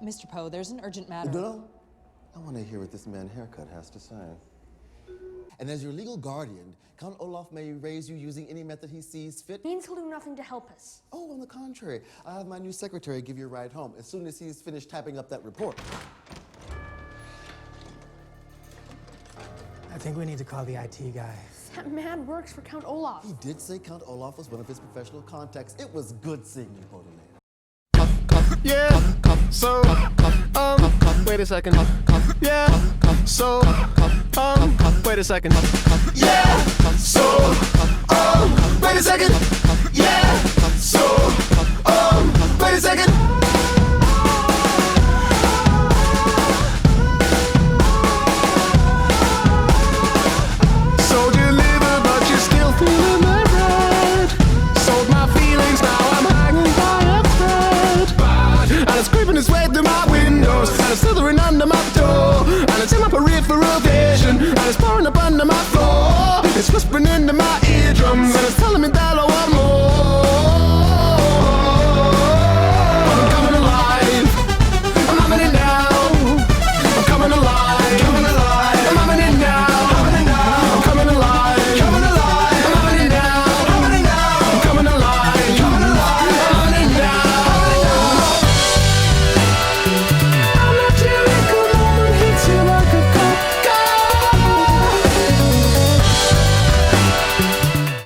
Mr. Poe, there's an urgent matter. No. I want to hear what this man haircut has to say. And as your legal guardian, Count Olaf may raise you using any method he sees fit. Means he'll do nothing to help us. Oh, on the contrary. I'll have my new secretary give you a ride home as soon as he's finished typing up that report. I think we need to call the IT guy. That man works for Count Olaf. He did say Count Olaf was one of his professional contacts. It was good seeing you, Baudelaire. Yeah, so, wait a second. Yeah, so, wait a second. Yeah, so, wait a second. Yeah, so, wait a second.